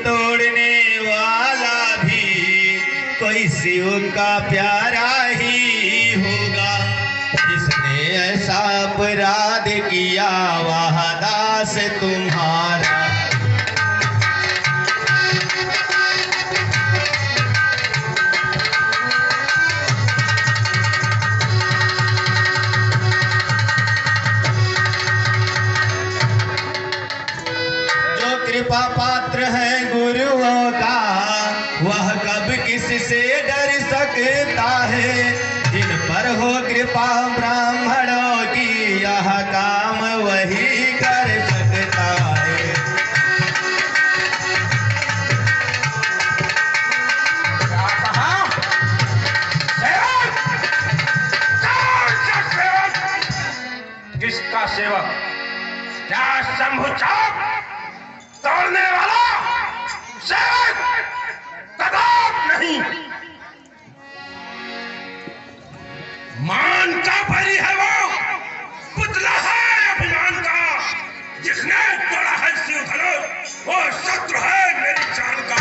तोड़ने वाला भी कोई शिव का प्यारा ही होगा। जिसने ऐसा अपराध किया वह दास तुम्हारा। कृपा पात्र है गुरुओं का वह कब किससे डर सकता है। जिन पर हो कृपा ब्राह्मणों की यह काम वही कर सकता है। किसका सेवक? क्या शंभु चौक तोड़ने वाला सेवक? कदाप नहीं। मान का भरी है वो, पुतला है अभिमान का। जिसने तोड़ा है शिव धनुष वो शत्रु है मेरी जान का।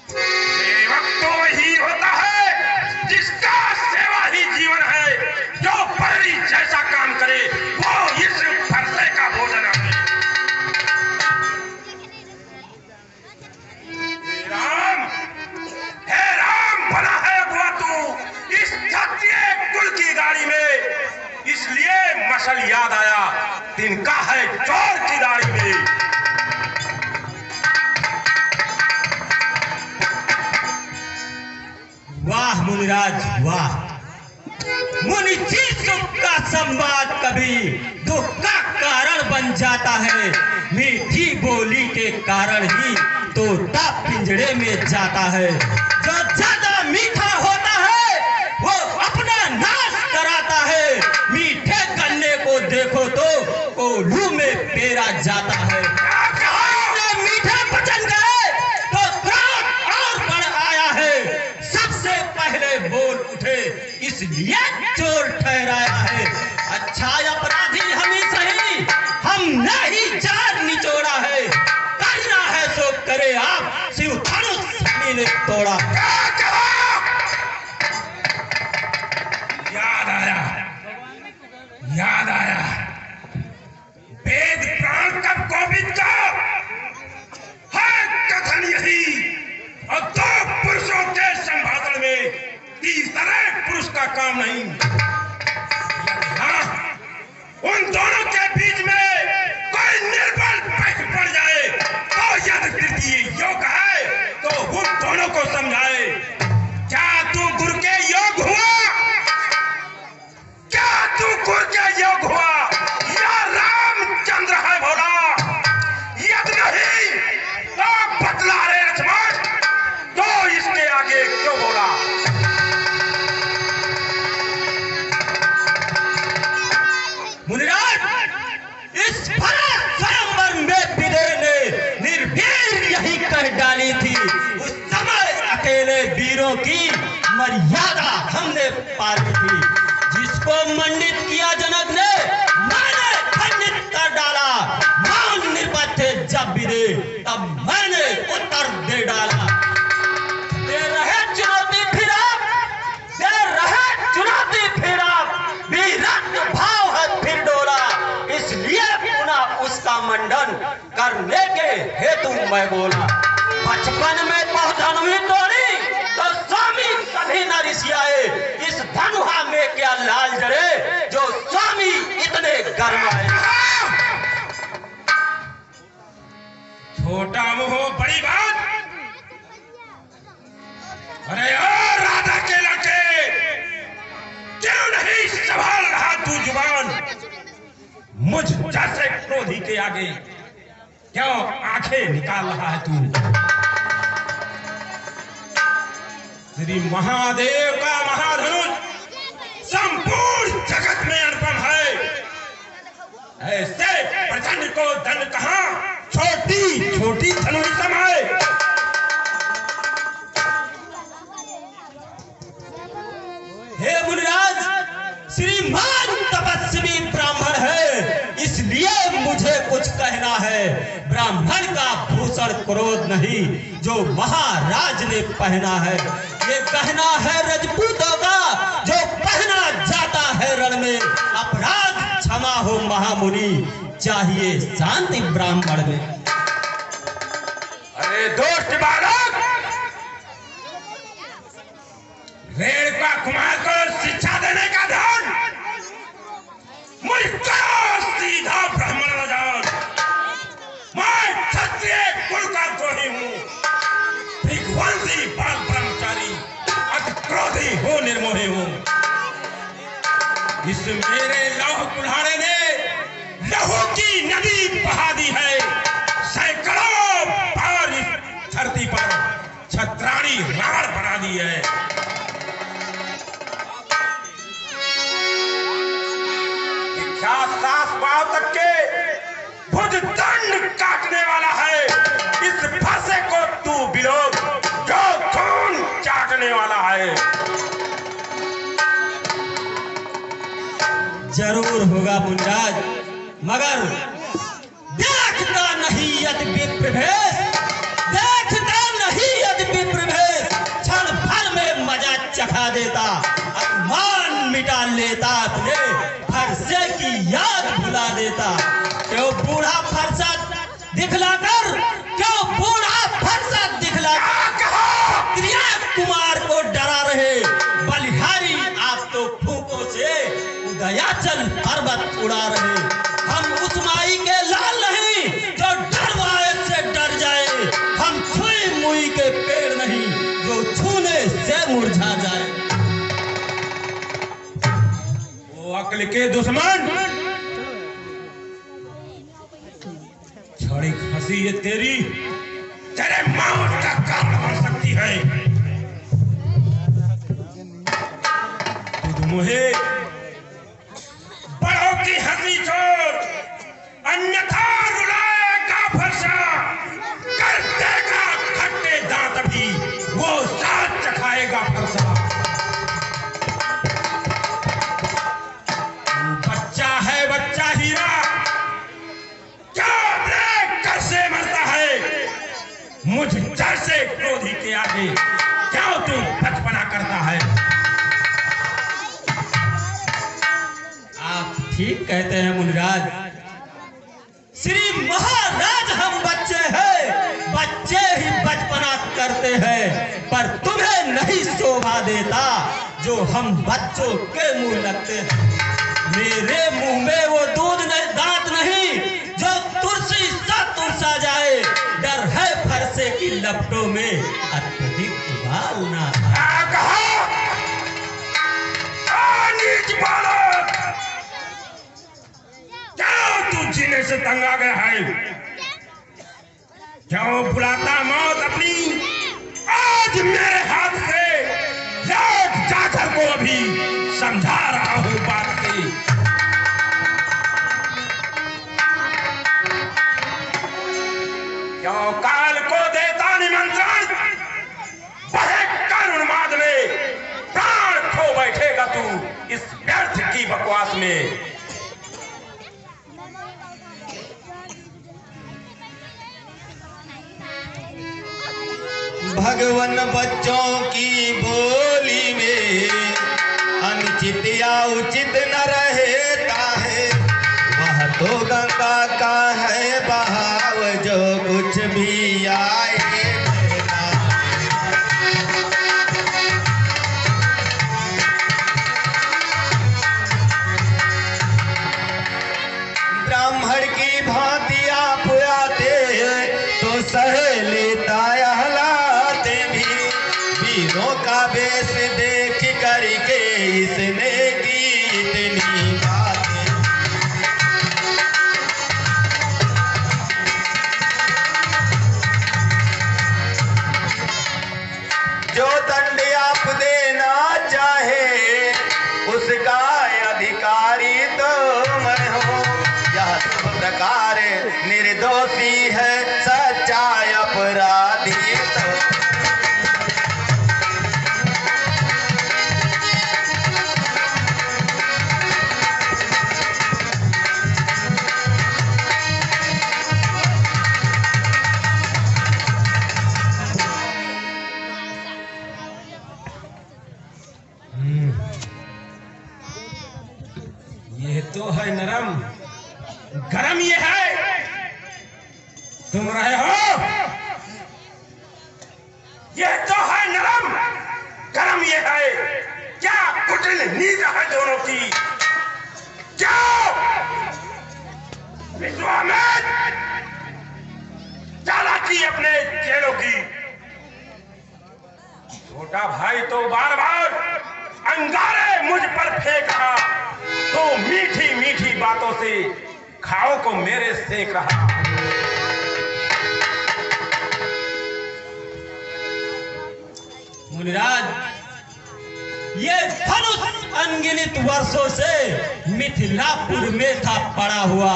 सेवक तो वही होता है जिसका सेवा ही जीवन है। जो परी जैसा काम करे वो इस फरसे का भोजन है। राम बना है अगुआ तू इस क्षत्रिय कुल की गाड़ी में। इसलिए मसल याद आया तिनका है चोर की दाढ़ी में। वाह मुनिराज वाह। मुनि जी सुख का संवाद कभी दुख का कारण बन जाता है। मीठी बोली के कारण ही तोता पिंजड़े में जाता है। जो ज्यादा मीठा होता है वो अपना नाश कराता है। मीठे गन्ने को देखो तो कोल्हू में पेरा जाता है। मीठे बचन गए तो क्रोध और बढ़ आया है। सबसे पहले बोल उठे इसलिए चोर ठहराया है। अच्छा अपराधी हम ही सही, हमने ही चार निचोड़ा है। करना है सो करे आप, शिव धनुष ने तोड़ा। याद आया वेद प्राण कब गोविंद का है कथन यही। और दो पुरुषों के संभाषण में तीसरे पुरुष का काम नहीं। उन दोनों के बीच में कोई निर्बल पैठ पड़ जाए तो यदि तृतीय योग है तो उन दोनों को समझाए। क्या तू गुरु के योग हुआ? क्या तू गुरु के योग हुआ या रामचंद्र है भोला? यदि नहीं तो बतला रे लक्ष्मण, तो इसके आगे क्यों बोला? मुनिराज इस स्वयंवर में विदेह ने निर्भीर यही कह डाली थी। उस समय अकेले वीरों की मर्यादा हमने पाली थी। जिसको मंडित किया जनक ने मैंने खंडित कर डाला। मान निपथे जब विदे तब मैंने उत्तर दे डाला। दे रहे चुनौती फिर आप, दे रहे चुनौती फिर आप। वीरत्व भाव है फिर डोला, इसलिए पुनः उसका मंडन करने के हेतु मैं बोला। बचपन में पौधनुई तोड़ी तो स्वामी कभी न रिसियाए। इस धनुहा में क्या लाल जड़े जो स्वामी इतने गरमाए। छोटा मुंह बड़ी बात। अरे ओ राधा के लड़के, क्यों नहीं संभाल रहा तू जुबान? मुझ जैसे क्रोधी के आगे क्यों आंखें निकाल रहा है तू? श्री महादेव का महाधनुष संपूर्ण जगत में अनुपम है। ऐसे प्रचंड को दंड कहां छोटी छोटी धनुष समाए। हे मुनिराज, श्रीमान तपस्वी ब्राह्मण है, इसलिए मुझे कुछ कहना है। ब्राह्मण का भूषण क्रोध नहीं जो महाराज ने पहना है। ये गहना है रजपूतों का जो पहना जाता है रण में। अपराध क्षमा हो महामुनि, चाहिए शांति ब्राह्मण में। अरे दोस्त बालक, रेणुका कुमार को शिक्षा देने का ध्यान मुझको सीधा ब्राह्मण राजान। मैं क्षत्रिय कुल का द्रोही हूँ, भृगुवंशी बाल ब्रह्मचारी, अति क्रोधी हूँ, निर्मोही हूँ। इस मेरे लौह कुल्हाड़े ने लहू की नदी बहा दी है। सैकड़ों बार इस धरती पर छत्राणी राड़ बना दी है। सास पांव तक के भुज दंड काटने वाला है। इस फांसे को तू बिलोग जो खून चाटने वाला है। जरूर होगा मुनिराज, मगर देखता नहीं यदि विप्रवेश, देखता नहीं यदि विप्रवेश, क्षण भर में मजा चखा देता, अपमान मिटा लेता, अपने फरसे की याद भुला देता। क्यों बूढ़ा फरसा दिखलाकर, क्यों बूढ़ा फरसा दिखलाकर त्रिया कुमार को डरा रहे। बलिहारी आप तो फूकों से उदयाचल पर्वत उड़ा रहे। हम उस माई के लाल नहीं जो डरवाए से डर जाए। हम छुई मुई के पेड़ नहीं जो छूने से मुरझा जाए। अक्ल के दुश्मन, छड़ी हंसी ये तेरी तेरे मौत का कारण बन सकती है। तुझ मुहे बड़ों की हंसी छोड़, अन्यथा रुलाएगा फरसा, कर देगा खट्टे दांत भी वो साथ चखाएगा फरसा। बच्चा हीरा क्या कर से मरता है। मुझ जैसे क्रोधी के आगे क्या तू बचपना करता है। आप ठीक कहते हैं मुनिराज। श्री महाराज हम बच्चे हैं, बच्चे ही बचपना करते हैं, पर तुम्हें नहीं शोभा देता जो हम बच्चों के मुंह लगते हैं। मेरे मुंह में वो दूध दांत नहीं जो तुलसी सा तुलसा जाए। डर है फरसे की लपटों में अत्यधिक उबालना। क्या तू जीने से तंग आ गया है? क्यों बुलाता मौत अपनी? आज मेरे हाथ से लौट जाकर को अभी समझा रहा हूं बात से। क्यों काल को देता निमंत्रण? बड़े करुण माद में प्राण खो बैठेगा तू इस व्यर्थ की बकवास में। भगवान बच्चों की बोली में अनुचित या उचित न रहता है। वह तो गंगा का है बहाव जो कुछ भी आए। ब्राह्मण की भांति आप आते तो सह लेता हलाते भी। वीरों का वेश देख करके इसने की इतनी बातें। जो दंड आप देना चाहे उसका अधिकारी तो मैं हूँ। यह सब प्रकार निर्दोषी है सच्चा अपराधी तो। तुम रहे हो। ये तो है नरम, गरम ये है। क्या कुटिल नींद है दोनों की। क्या विश्वामित्र चालाकी अपने चेलों की। छोटा भाई तो बार बार अंगारे मुझ पर फेंक रहा, तो मीठी मीठी बातों से खाओ को मेरे सेक रहा। मुनिराज, ये धनुष अनगिनत वर्षों से मिथिलापुर में था पड़ा हुआ,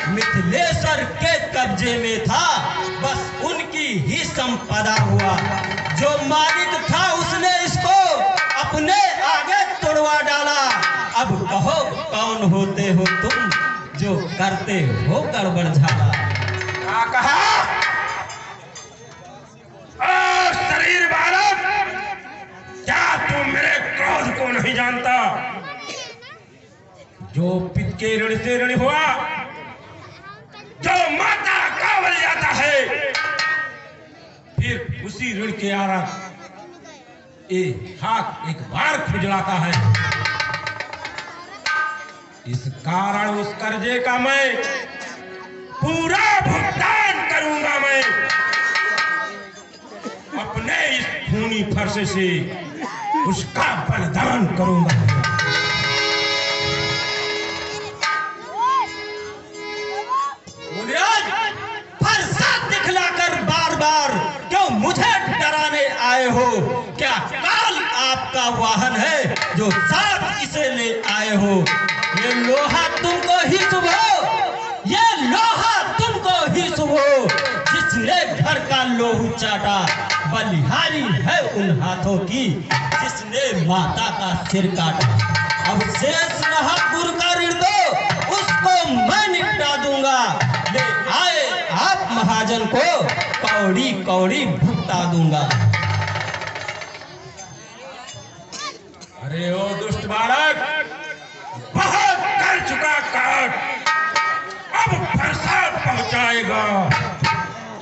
मिथिलेश्वर के कब्जे में था, बस उनकी ही संपदा हुआ। जो मालिक था उसने इसको अपने आगे तोड़वा डाला। अब कहो कौन होते हो तुम जो करते हो गड़बड़ झाला। क्या कहा? ओ शरीर बालक, क्या तू मेरे क्रोध को नहीं जानता? जो पिता के ऋण से ऋण हुआ, जो माता का बन जाता है, फिर उसी ऋण के आरा एक बार खुजलाता है। इस कारण उस कर्जे का मैं पूरा भुगतान करूंगा। मैं अपने इस खूनी फर्श से उसका बलिदान करूंगा। मुनिराज, फरसा दिखलाकर बार बार क्यों मुझे डराने आए हो? क्या काल आपका वाहन है जो साथ इसे ले आए हो? ये लोहा तुमको ही शुभ हो, ये लोहा तुमको ही शुभ हो। जिसने घर का लोहू चाटा, बलिहारी है उन हाथों की जिसने माता का सिर काटा। अब शेष रहा गुरु का ऋण दो, उसको मैं निपटा दूंगा। ले आए आप महाजन को कौड़ी कौड़ी भुगता दूंगा। अरे ओ दुष्ट बालक, बहुत कर चुका काट, अब फरसा पहुंचाएगा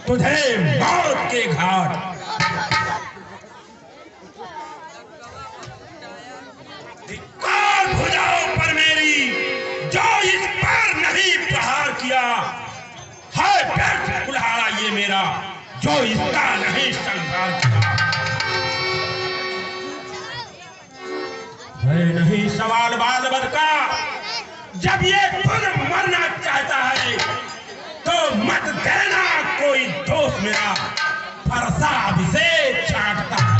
तुझे मौत के घाट। धिक्कार भुजाओं पर मेरी, जो इस पर नहीं प्रहार किया है। व्यर्थ कुल्हाड़ा ये मेरा, जो इसका नहीं संहार किया। है नहीं सवाल बाल बद का, जब ये खुद मरना चाहता है तो मत देना कोई दोस्त मेरा, फरसा अभिषेक चाटता है।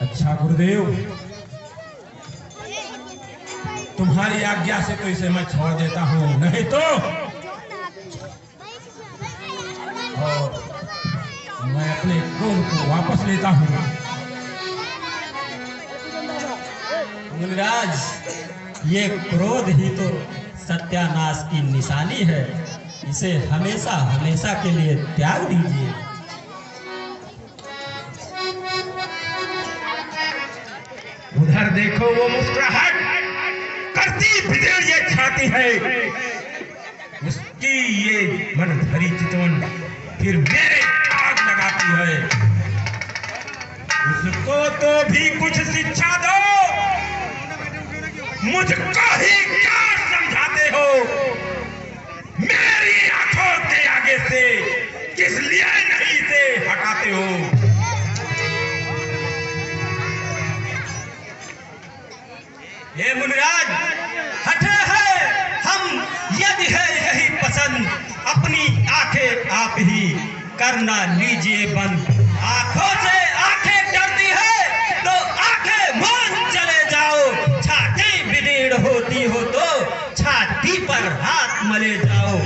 अच्छा गुरुदेव, तुम्हारी आज्ञा से तो इसे मैं छोड़ देता हूँ, नहीं तो और मैं अपने क्रोध को वापस लेता हूँ। मुनिराज, ये क्रोध ही तो सत्यानाश की निशानी है। इसे हमेशा हमेशा के लिए त्याग दीजिए। उधर देखो वो मुस्कुराहट करती बिदेड़ ये छाती है, उसकी ये मन भरी चितवन फिर मेरे आग लगाती है। उसको तो भी कुछ शिक्षा दो, मुझको ही क्या समझाते हो? मेरी आंखों के आगे से किस लिए नहीं से हटाते हो? हे मुनिराज, हटे है हम, यदि है यही पसंद, अपनी आंखें आप ही करना लीजिए बंद। आंखों से आंखें डरती है तो आंखें मूंद चले जाओ। छाती बिदेड़ होती हो तो छाती पर हाथ मले जाओ।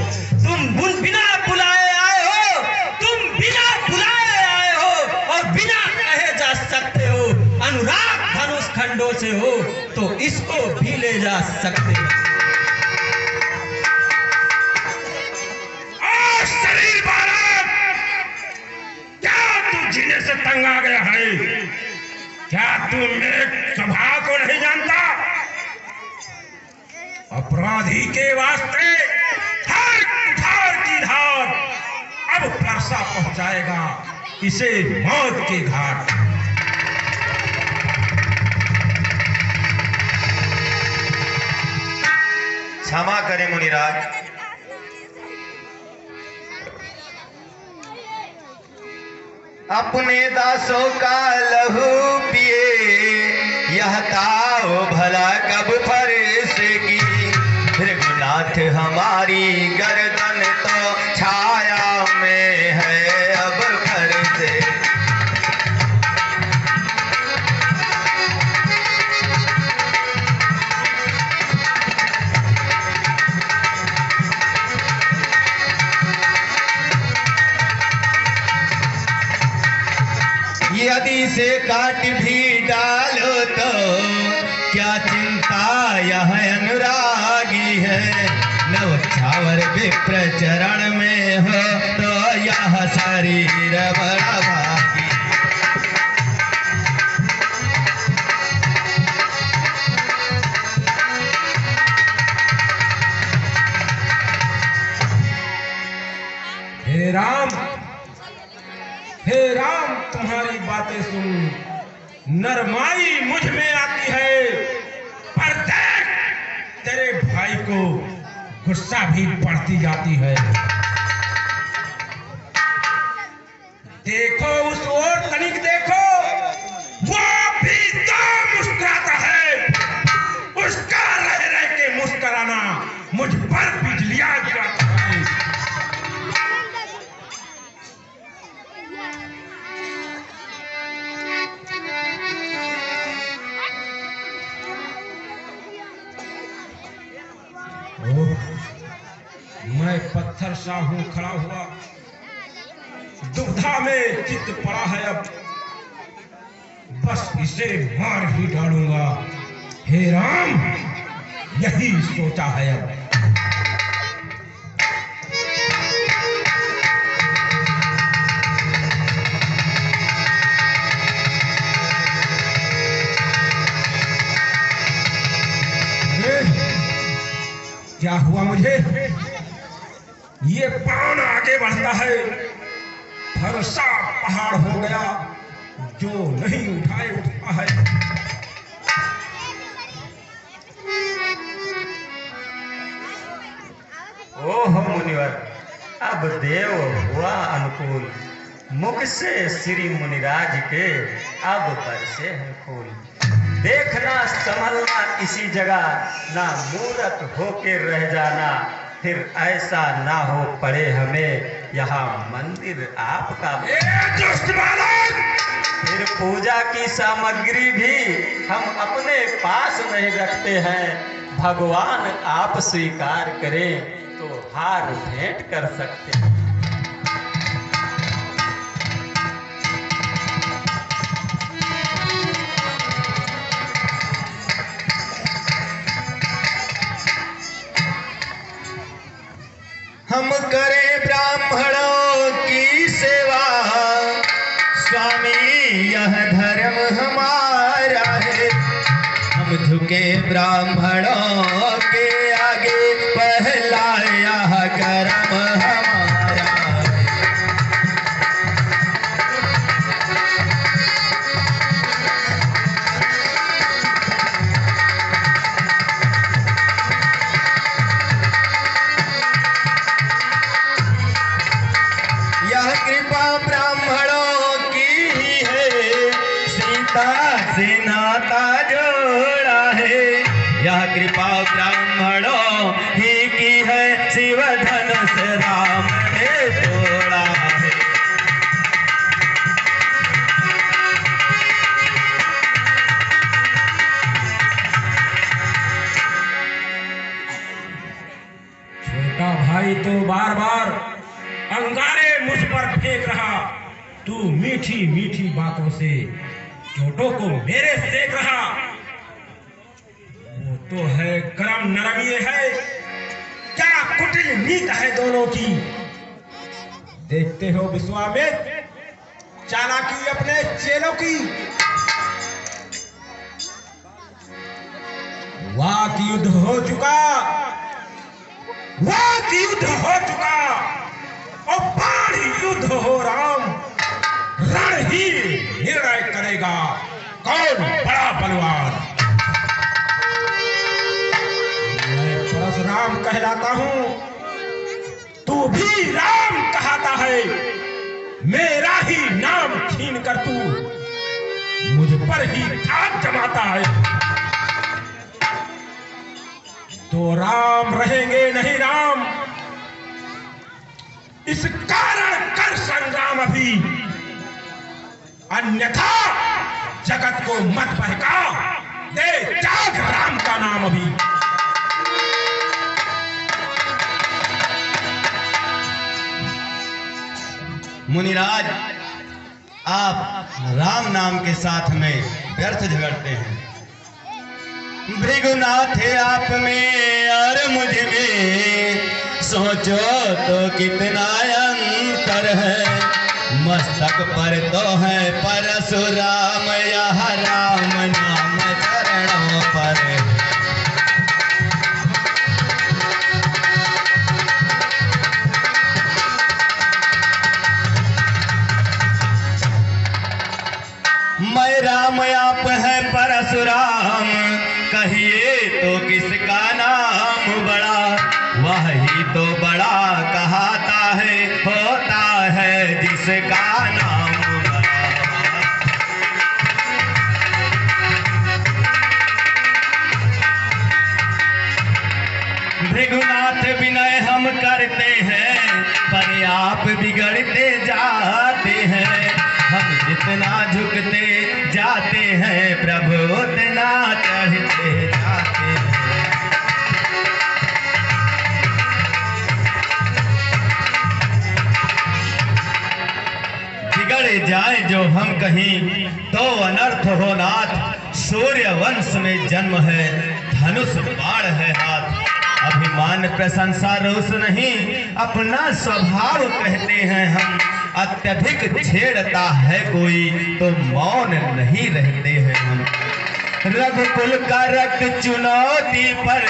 तुम बिना बुलाए आए हो, तुम बिना बुलाए आए हो और बिना कहे जा सकते हो। अनुराग धनुष खंडों से हो तो इसको भी ले जा सकते हो। शरीर बालक, क्या तू जीने से तंग आ गया है। क्या तू मेरे स्वभाव को नहीं जानता? अपराधी के वास्ते हर धार की धार अब फरसा पहुंचाएगा इसे मौत के घाट। क्षमा करें मुनिराज, अपने दासों का लहू पिए यह ताओ भला कब फरेसेगी। रघुनाथ हमारी गर्दन तो छाया में है अब फरसे। यदि से काट भी डालो तो क्या चिंता यह अनुरागी है। नवछावर विप्र चरण में हो तो यह शरीर बड़ा भागी। हे राम तुम्हारी बातें सुन नरमाई मुझ में आती है, पर देख तेरे भाई को गुस्सा भी बढ़ती जाती है। देखो उस ओर तनिक देखो, वो भी तो मुस्कुराता है। उसका रह रह के मुस्कुराना मुझ पर बिजलियां गिराता है। मैं पत्थर सा हूं खड़ा हुआ, दुविधा में चित्त पड़ा है अब, बस इसे मार ही डालूंगा। हे राम यही सोचा है अब। क्या हुआ मुझे? ये प्राण आगे बढ़ता है, भरोसा पहाड़ हो गया, जो नहीं उठाए उठता है। ओह मुनिवर, अब देव हुआ अनुकूल। मुख से श्री मुनिराज के अब बरसे हैं फूल। देखना संभलना इसी जगह, ना मूरत होके रह जाना। फिर ऐसा ना हो पड़े हमें यहाँ मंदिर आपका। फिर पूजा की सामग्री भी हम अपने पास नहीं रखते हैं। भगवान आप स्वीकार करें तो हार भेंट कर सकते हैं। हम करें ब्राह्मणों की सेवा, स्वामी यह धर्म हमारा है। हम झुके ब्राह्मणों के आगे, पहला यह कर्म हमारा है। यह कृपा ब्राह्मणों की ही है, सीता से नाता जोड़ा है। यह कृपा ब्राह्मणों ही की है, शिव धनुष राम ने तोड़ा है। छोटा भाई तो बार बार अंगारे मुझ पर फेंक रहा। तू मीठी मीठी बातों से चोटों को मेरे सेक रहा। वो तो है कर्म नरम, ये है क्या कुटिल नीत है दोनों की। देखते हो विश्वामित्र, चालाकी अपने चेलों की। वाक युद्ध हो चुका, वाक युद्ध हो चुका और बाण युद्ध हो राम। रण ही निर्णय करेगा कौन बड़ा बलवान। मैं परशुराम कहलाता हूं, तू भी राम कहता है। मेरा ही नाम छीन कर तू मुझ पर ही खाक जमाता है। तो राम रहेंगे नहीं राम, इस कारण कर संग्राम अभी, अन्यथा जगत को मत बहका दे जाग राम का नाम अभी। मुनिराज, आप राम नाम के साथ में व्यर्थ झगड़ते हैं। भृगुनाथ आप में और मुझ में सोचो तो कितना अंतर है। मस्तक पर तो है परशुराम, यह राम नाम चरणों पर। मैं राम आप है परशुराम, कहिए तो किसका नाम बड़ा। वह ही तो बड़ा कहता है, होता है जिसका नाम बड़ा। भृगुनाथ विनय हम करते हैं, पर आप बिगड़ते जाते हैं। हम जितना झुकते जाते हैं, प्रभु उतना चढ़ते जाते हैं। बिगड़ जाए जो हम कहीं तो अनर्थ हो नाथ। सूर्य वंश में जन्म है, धनुष बाण है हाथ। अभिमान प्रशंसा रोष नहीं, अपना स्वभाव कहते हैं हम। अत्यधिक छेड़ता है कोई तो मौन नहीं रहते हैं हम। रघुकुल का रक्त चुनौती पर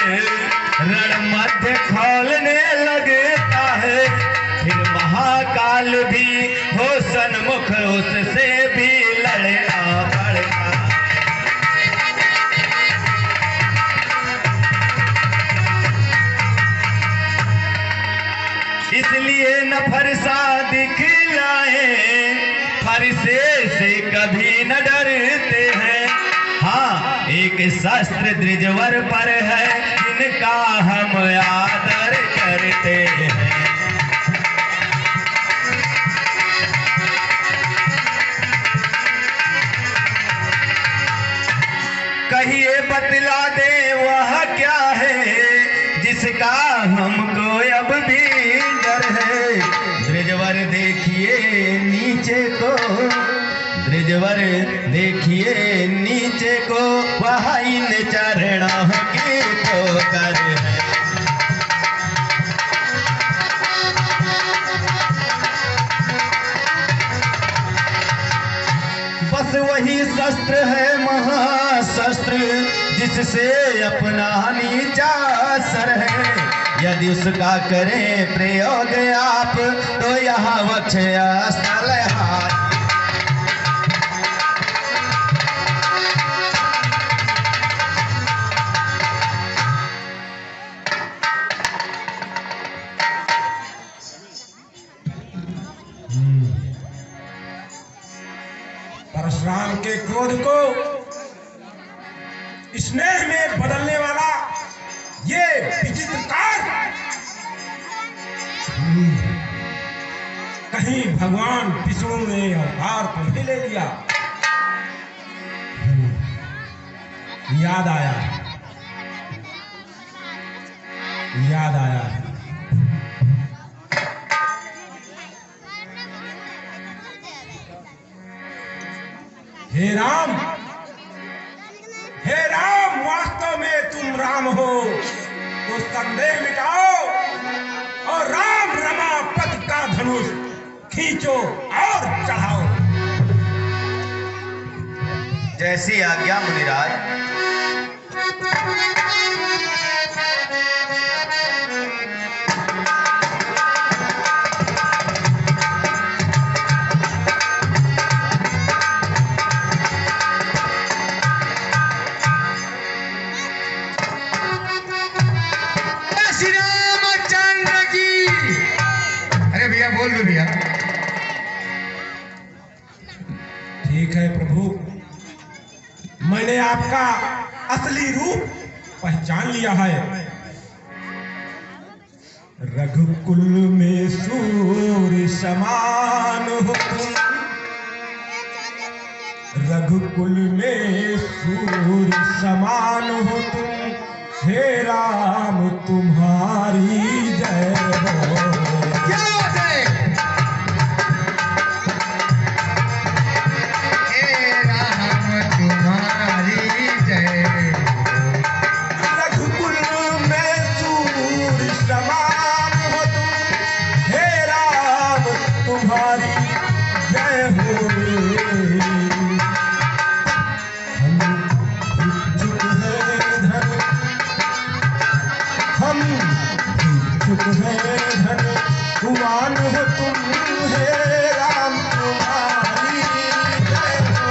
रण मध्य खोलने लगता है। फिर महाकाल भी हो सन्मुख, उससे भी लड़ना पड़ता। इसलिए न फरसा दिखलाए, फरसे से कभी न डरते हैं। हाँ, एक शस्त्र द्विजवर पर है, जिनका हम आदर करते हैं। कहिए बतला दे वह क्या है, जिसका हमको अब भी डर है। द्विजवर देखिए नीचे को, द्विजवर देखिए नीचे को, वह इन चरणों की ठोकर है। बस वही शस्त्र है महाशस्त्र, जिससे अपना नीचा सर है। यदि उसका करें प्रयोग आप, तो यहाँ वक्षय स्थल हाथ। परशुराम के क्रोध को स्नेह में बदलने वाला ये विचित्र कार्य, कहीं भगवान विष्णु ने अवतार तो नहीं ले लिया। याद आया, याद आया। हे राम, हे राम, वास्तव में तुम राम हो तो संदेह मिटाओ और राम रमापति का धनुष खींचो और चढ़ाओ। जैसी आज्ञा मुनिराज। श्री रामचंद्र की। अरे भैया बोल दो भैया। ठीक है प्रभु, मैंने आपका असली रूप पहचान लिया है। रघुकुल में सूर्य समान हो तुम, रघुकुल में सूर्य समान हो तुम, हे राम तुम्हारी जय हो। क्या बात है? हे राम तुम्हारी जय। रघुकुल में सूर्य समान हो तुम, हे राम तुम्हारी जय हो। हम इच्छुक हैं धन, कुमान हो तुम, हे राम तुम्हारी जय हो।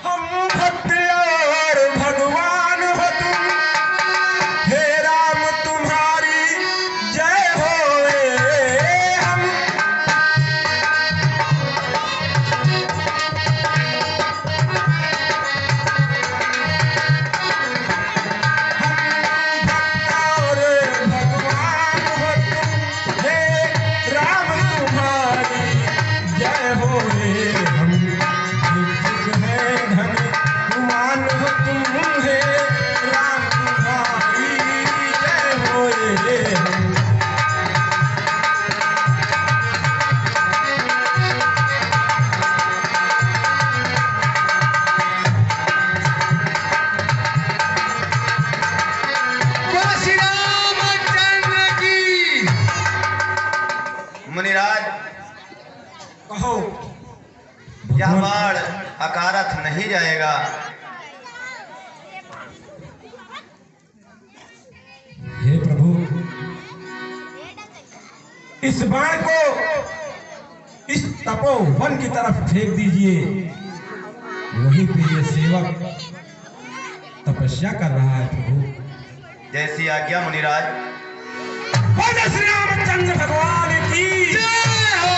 हम भक्त और भगवान हो तुम, हे राम तुम्हारी जय हो। हम भक्त और भगवान हो तुम, हे राम तुम्हारी जय हो। हम इच्छुक हैं धन, कुमान हो तुम, हे राम तुम्हारी जय हो। श्री रामचंद्र की। मुनिराज, कहो यह बाण अकारथ नहीं जाएगा। हे प्रभु, इस बाण को इस तपोवन की तरफ फेंक दीजिए। वहीं पे ये सेवक तपस्या कर रहा है प्रभु। जैसी आज्ञा मुनिराज। बोलो श्री रामचंद्र भगवान की जय हो